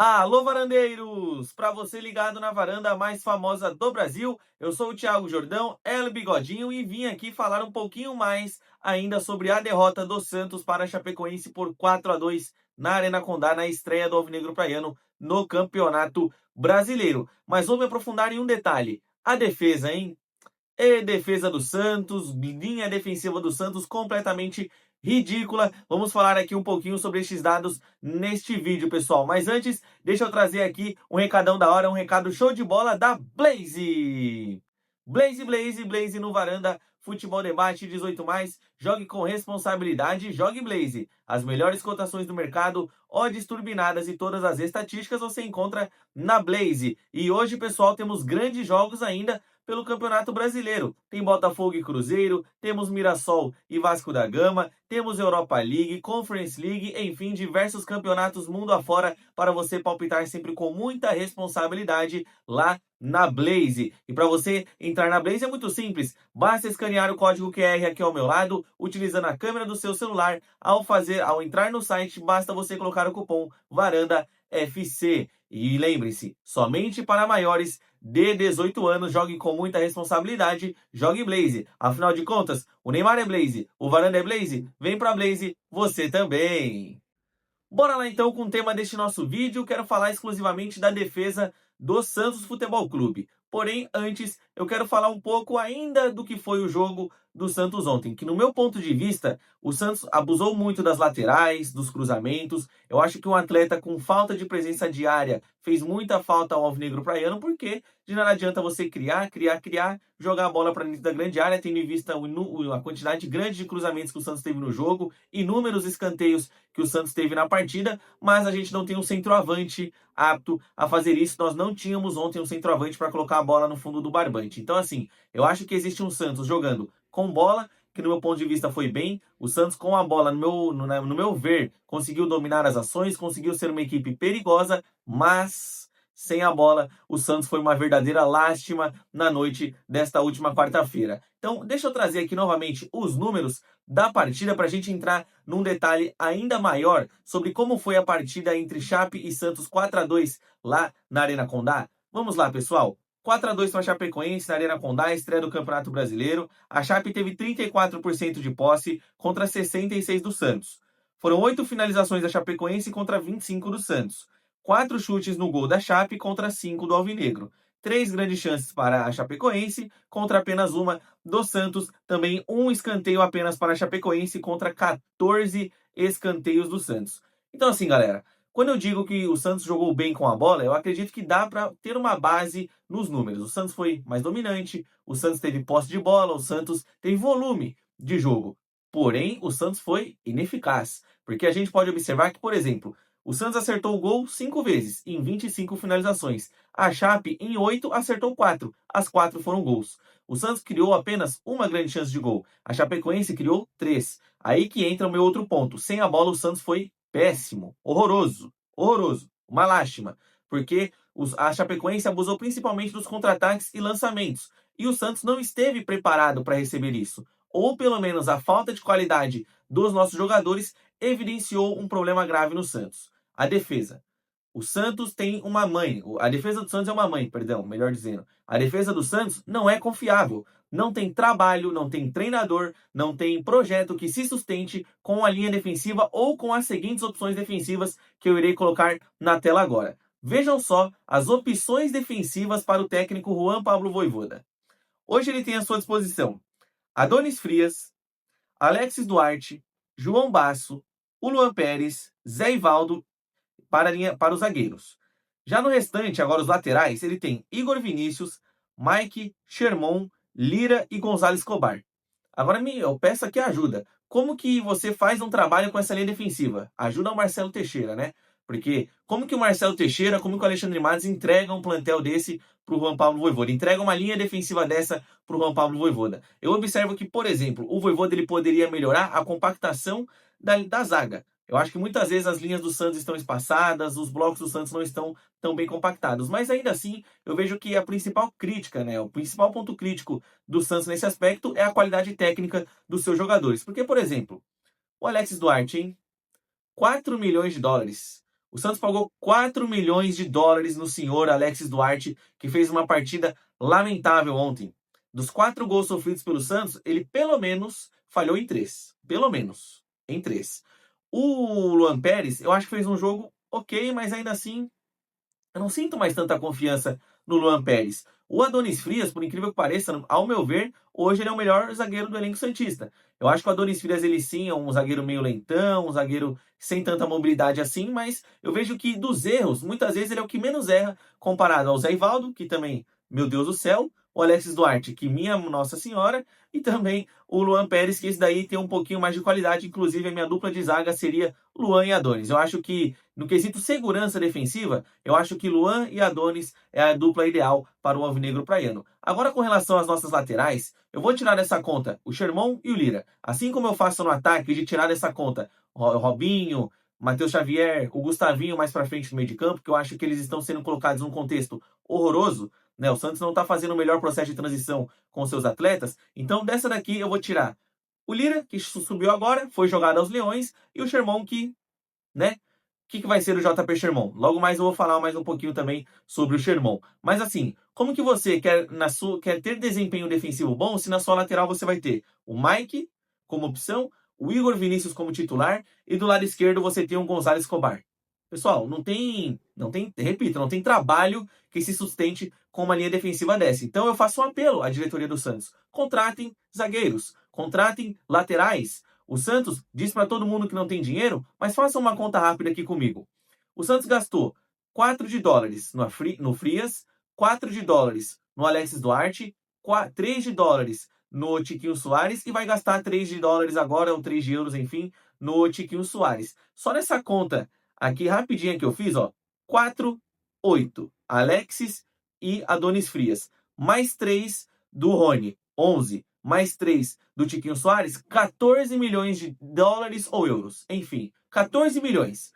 Alô, varandeiros! Para você ligado na varanda mais famosa do Brasil, eu sou o Thiago Jordão, El Bigodinho, e vim aqui falar um pouquinho mais ainda sobre a derrota do Santos para a Chapecoense por 4-2 na Arena Condá, na estreia do Alvinegro Praiano no Campeonato Brasileiro. Mas vou me aprofundar em um detalhe: a defesa, hein? E defesa do Santos, linha defensiva do Santos completamente ridícula. Vamos falar aqui um pouquinho sobre estes dados neste vídeo, pessoal. Mas antes, deixa eu trazer aqui um recadão da hora, um recado show de bola da Blaze. Blaze no Varanda Futebol Debate 18+. Jogue com responsabilidade, jogue Blaze. As melhores cotações do mercado, odds turbinadas e todas as estatísticas você encontra na Blaze. E hoje, pessoal, temos grandes jogos ainda pelo Campeonato Brasileiro. Tem Botafogo e Cruzeiro, temos Mirassol e Vasco da Gama, temos Europa League, Conference League, enfim, diversos campeonatos mundo afora para você palpitar sempre com muita responsabilidade lá na Blaze. E para você entrar na Blaze é muito simples, basta escanear o código QR aqui ao meu lado, utilizando a câmera do seu celular. Ao entrar no site, basta você colocar o cupom VARANDAFC. E lembre-se, somente para maiores de 18 anos, jogue com muita responsabilidade, jogue Blaze. Afinal de contas, o Neymar é Blaze, o Varanda é Blaze, vem pra Blaze, você também. Bora lá então com o tema deste nosso vídeo. Quero falar exclusivamente da defesa do Santos Futebol Clube. Porém, antes, eu quero falar um pouco ainda do que foi o jogo do Santos ontem, que no meu ponto de vista, o Santos abusou muito das laterais, dos cruzamentos. Eu acho que um atleta com falta de presença diária fez muita falta ao Alvinegro Praiano, porque de nada adianta você criar, jogar a bola para dentro da grande área, tendo em vista a quantidade grande de cruzamentos que o Santos teve no jogo, inúmeros escanteios que o Santos teve na partida, mas a gente não tem um centroavante apto a fazer isso. Nós não tínhamos ontem um centroavante para colocar a bola no fundo do barbante. Então, assim, eu acho que existe um Santos jogando com bola, que no meu ponto de vista foi bem. O Santos com a bola, no meu ver, conseguiu dominar as ações, conseguiu ser uma equipe perigosa, mas sem a bola, o Santos foi uma verdadeira lástima na noite desta última quarta-feira. Então, deixa eu trazer aqui novamente os números da partida para a gente entrar num detalhe ainda maior sobre como foi a partida entre Chape e Santos 4-2 lá na Arena Condá. Vamos lá, pessoal. 4-2 para a Chapecoense na Arena Condá, estreia do Campeonato Brasileiro. A Chape teve 34% de posse contra 66% do Santos. Foram 8 finalizações da Chapecoense contra 25 do Santos. 4 chutes no gol da Chape contra 5 do Alvinegro. 3 grandes chances para a Chapecoense contra apenas uma do Santos. Também um escanteio apenas para a Chapecoense contra 14 escanteios do Santos. Então assim, galera, quando eu digo que o Santos jogou bem com a bola, eu acredito que dá para ter uma base nos números. O Santos foi mais dominante, o Santos teve posse de bola, o Santos teve volume de jogo. Porém, o Santos foi ineficaz. Porque a gente pode observar que, por exemplo, o Santos acertou o gol 5 vezes, em 25 finalizações. A Chape, em 8, acertou 4. As 4 foram gols. O Santos criou apenas uma grande chance de gol. A Chapecoense criou 3. Aí que entra o meu outro ponto. Sem a bola, o Santos foi péssimo, horroroso, horroroso, uma lástima, porque a Chapecoense abusou principalmente dos contra-ataques e lançamentos, e o Santos não esteve preparado para receber isso, ou pelo menos a falta de qualidade dos nossos jogadores evidenciou um problema grave no Santos. A defesa. O Santos tem uma mãe. A defesa do Santos é uma mãe, perdão, melhor dizendo. A defesa do Santos não é confiável. Não tem trabalho, não tem treinador, não tem projeto que se sustente com a linha defensiva ou com as seguintes opções defensivas que eu irei colocar na tela agora. Vejam só as opções defensivas para o técnico Juan Pablo Vojvoda. Hoje ele tem à sua disposição Adonis Frias, Alexis Duarte, João Basso, o Luan Pérez, Zé Ivaldo para os zagueiros. Já no restante, agora os laterais, ele tem Igor Vinícius, Mike, Sherman, Lira e Gonzalo Escobar. Agora eu peço aqui ajuda. Como que você faz um trabalho com essa linha defensiva? Ajuda o Marcelo Teixeira, né? Porque como que o Marcelo Teixeira, como que o Alexandre Matos entregam um plantel desse para o Juan Pablo Vojvoda? Entrega uma linha defensiva dessa para o Juan Pablo Vojvoda. Eu observo que, por exemplo, o Vojvoda ele poderia melhorar a compactação da zaga. Eu acho que muitas vezes as linhas do Santos estão espaçadas, os blocos do Santos não estão tão bem compactados. Mas ainda assim, eu vejo que a principal crítica, né, o principal ponto crítico do Santos nesse aspecto é a qualidade técnica dos seus jogadores. Porque, por exemplo, o Alexis Duarte, hein? 4 milhões de dólares. O Santos pagou 4 milhões de dólares no senhor Alexis Duarte, que fez uma partida lamentável ontem. Dos 4 gols sofridos pelo Santos, ele pelo menos falhou em 3. Pelo menos em 3. O Luan Pérez, eu acho que fez um jogo ok, mas ainda assim eu não sinto mais tanta confiança no Luan Pérez. O Adonis Frias, por incrível que pareça, ao meu ver, hoje ele é o melhor zagueiro do elenco santista. Eu acho que o Adonis Frias, ele sim é um zagueiro meio lentão, um zagueiro sem tanta mobilidade assim, mas eu vejo que dos erros, muitas vezes ele é o que menos erra comparado ao Zé Ivaldo, que também, meu Deus do céu, o Alexis Duarte, que minha Nossa Senhora, e também o Luan Pérez, que esse daí tem um pouquinho mais de qualidade, inclusive a minha dupla de zaga seria Luan e Adonis. Eu acho que no quesito segurança defensiva, eu acho que Luan e Adonis é a dupla ideal para o alvinegro praiano. Agora, com relação às nossas laterais, eu vou tirar dessa conta o Sherman e o Lira. Assim como eu faço no ataque de tirar dessa conta o Robinho, Matheus Xavier, o Gustavinho mais para frente no meio de campo, que eu acho que eles estão sendo colocados num contexto horroroso, né? O Santos não está fazendo o melhor processo de transição com seus atletas. Então, dessa daqui eu vou tirar o Lira, que subiu agora, foi jogado aos Leões, e o Sherman, que, né? O que vai ser o JP Sherman? Logo mais eu vou falar mais um pouquinho também sobre o Sherman. Mas assim, como que você quer ter desempenho defensivo bom se na sua lateral você vai ter o Mike como opção, o Igor Vinícius como titular e do lado esquerdo você tem o Gonzalo Escobar? Pessoal, repito, não tem trabalho que se sustente com uma linha defensiva dessa. Então eu faço um apelo à diretoria do Santos. Contratem zagueiros, contratem laterais. O Santos diz para todo mundo que não tem dinheiro, mas faça uma conta rápida aqui comigo. O Santos gastou 4 de dólares no Frias, 4 de dólares no Alexis Duarte, 3 de dólares no Tiquinho Soares e vai gastar 3 de dólares agora, ou 3 de euros, enfim, no Tiquinho Soares. Só nessa conta aqui rapidinha que eu fiz, ó, 4, 8, Alexis e Adonis Frias, mais 3 do Rony, 11, mais 3 do Tiquinho Soares, 14 milhões de dólares ou euros. Enfim, 14 milhões.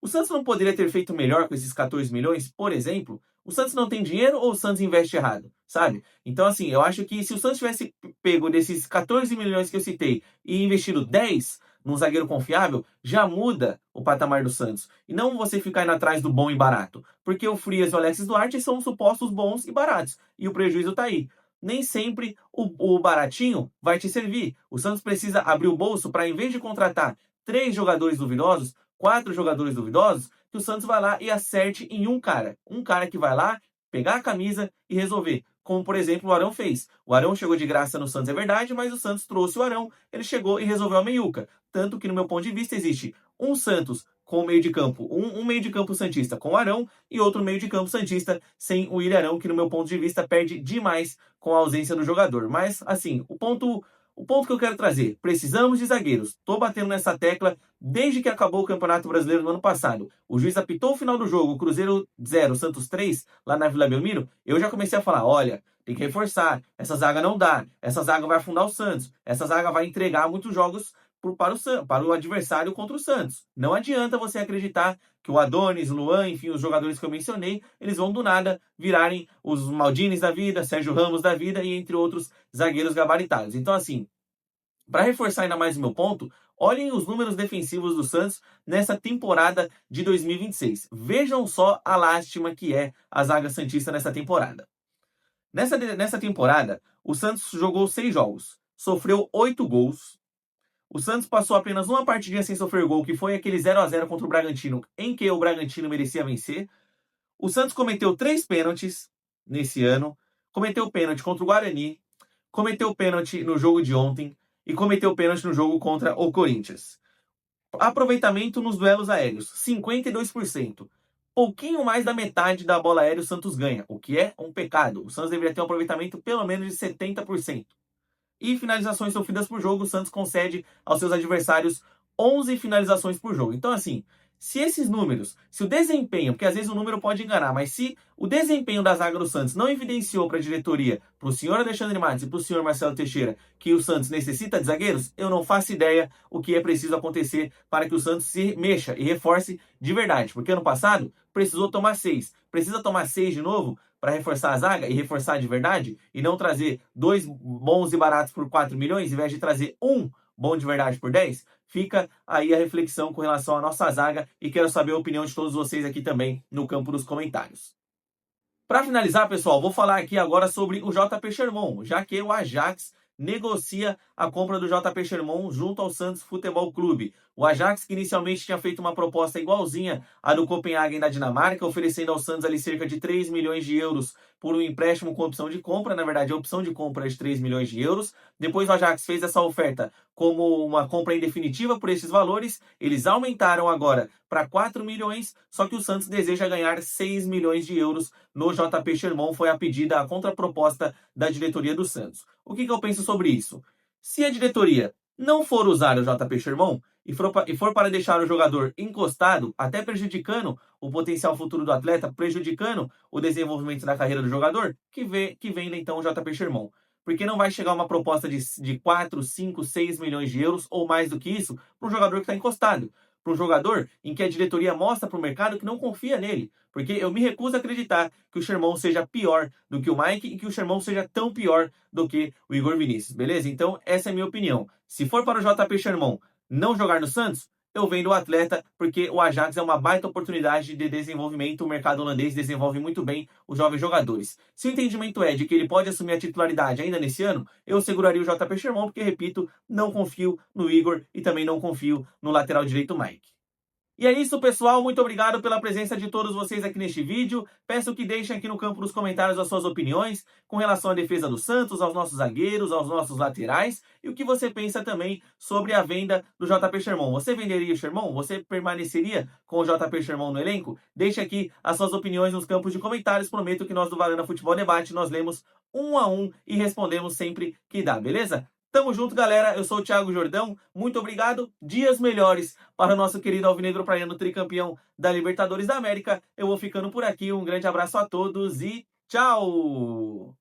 O Santos não poderia ter feito melhor com esses 14 milhões, por exemplo? O Santos não tem dinheiro ou o Santos investe errado, sabe? Então, assim, eu acho que se o Santos tivesse pego desses 14 milhões que eu citei e investido 10 num zagueiro confiável, já muda o patamar do Santos. E não você ficar indo atrás do bom e barato. Porque o Frias e o Alexis Duarte são supostos bons e baratos. E o prejuízo tá aí. Nem sempre o baratinho vai te servir. O Santos precisa abrir o bolso para, em vez de contratar 3 jogadores duvidosos, 4 jogadores duvidosos, que o Santos vai lá e acerte em um cara. Um cara que vai lá, pegar a camisa e resolver. Como, por exemplo, o Arão fez. O Arão chegou de graça no Santos, é verdade, mas o Santos trouxe o Arão, ele chegou e resolveu a meiuca. Tanto que, no meu ponto de vista, existe um Santos com o meio de campo, um meio de campo santista com o Arão e outro meio de campo santista sem o Ilharão, que, no meu ponto de vista, perde demais com a ausência do jogador. Mas, assim, o ponto que eu quero trazer, precisamos de zagueiros. Tô batendo nessa tecla desde que acabou o Campeonato Brasileiro no ano passado. O juiz apitou o final do jogo, Cruzeiro 0, Santos 3, lá na Vila Belmiro. Eu já comecei a falar, olha, tem que reforçar, essa zaga não dá, essa zaga vai afundar o Santos, essa zaga vai entregar muitos jogos para o adversário contra o Santos. Não adianta você acreditar que o Adonis, o Luan, enfim, os jogadores que eu mencionei, eles vão do nada virarem os Maldines da vida, Sérgio Ramos da vida e entre outros zagueiros gabaritados. Então, assim, para reforçar ainda mais o meu ponto, olhem os números defensivos do Santos nessa temporada de 2026. Vejam só a lástima que é a zaga santista nessa temporada. Nessa temporada, o Santos jogou 6 jogos, sofreu 8 gols. O Santos passou apenas uma partidinha sem sofrer gol, que foi aquele 0-0 contra o Bragantino, em que o Bragantino merecia vencer. O Santos cometeu 3 pênaltis nesse ano, cometeu pênalti contra o Guarani, cometeu pênalti no jogo de ontem e cometeu pênalti no jogo contra o Corinthians. Aproveitamento nos duelos aéreos, 52%. Pouquinho mais da metade da bola aérea o Santos ganha, o que é um pecado. O Santos deveria ter um aproveitamento pelo menos de 70%. E finalizações sofridas por jogo, o Santos concede aos seus adversários 11 finalizações por jogo. Então, assim, se esses números, se o desempenho, porque às vezes o número pode enganar, mas se o desempenho da zaga do Santos não evidenciou para a diretoria, para o senhor Alexandre Matos e para o senhor Marcelo Teixeira, que o Santos necessita de zagueiros, eu não faço ideia o que é preciso acontecer para que o Santos se mexa e reforce de verdade. Porque ano passado precisou tomar 6. Precisa tomar 6 de novo para reforçar a zaga e reforçar de verdade e não trazer 2 bons e baratos por 4 milhões, em vez de trazer um bom de verdade por 10? Fica aí a reflexão com relação à nossa zaga e quero saber a opinião de todos vocês aqui também no campo dos comentários. Para finalizar, pessoal, vou falar aqui agora sobre o JP Sherman, já que o Ajax negocia a compra do JP Sherman junto ao Santos Futebol Clube. O Ajax, que inicialmente tinha feito uma proposta igualzinha à do Copenhagen da Dinamarca, oferecendo ao Santos ali cerca de 3 milhões de euros por um empréstimo com opção de compra, na verdade a opção de compra é de 3 milhões de euros. Depois o Ajax fez essa oferta como uma compra em definitiva por esses valores, eles aumentaram agora para 4 milhões, só que o Santos deseja ganhar 6 milhões de euros no JP Sherman, foi a pedida, a contraproposta da diretoria do Santos. O que eu penso sobre isso? Se a diretoria não for usar o JP Sherman e for para deixar o jogador encostado, até prejudicando o potencial futuro do atleta, prejudicando o desenvolvimento da carreira do jogador, que venda então o JP Sherman. Porque não vai chegar uma proposta de 4, 5, 6 milhões de euros ou mais do que isso para um jogador que está encostado. Para um jogador em que a diretoria mostra para o mercado que não confia nele. Porque eu me recuso a acreditar que o Sherman seja pior do que o Mike e que o Sherman seja tão pior do que o Igor Vinícius, beleza? Então, essa é a minha opinião. Se for para o JP Sherman não jogar no Santos, eu vendo o atleta, porque o Ajax é uma baita oportunidade de desenvolvimento. O mercado holandês desenvolve muito bem os jovens jogadores. Se o entendimento é de que ele pode assumir a titularidade ainda nesse ano, eu seguraria o JP Sherman, porque, repito, não confio no Igor e também não confio no lateral direito Mike. E é isso, pessoal. Muito obrigado pela presença de todos vocês aqui neste vídeo. Peço que deixem aqui no campo dos comentários as suas opiniões com relação à defesa do Santos, aos nossos zagueiros, aos nossos laterais e o que você pensa também sobre a venda do JP Sherman. Você venderia o Sherman? Você permaneceria com o JP Sherman no elenco? Deixe aqui as suas opiniões nos campos de comentários. Prometo que nós do Varanda Futebol Debate nós lemos um a um e respondemos sempre que dá, beleza? Tamo junto, galera. Eu sou o Thiago Jordão. Muito obrigado. Dias melhores para o nosso querido Alvinegro Praiano, tricampeão da Libertadores da América. Eu vou ficando por aqui. Um grande abraço a todos e tchau!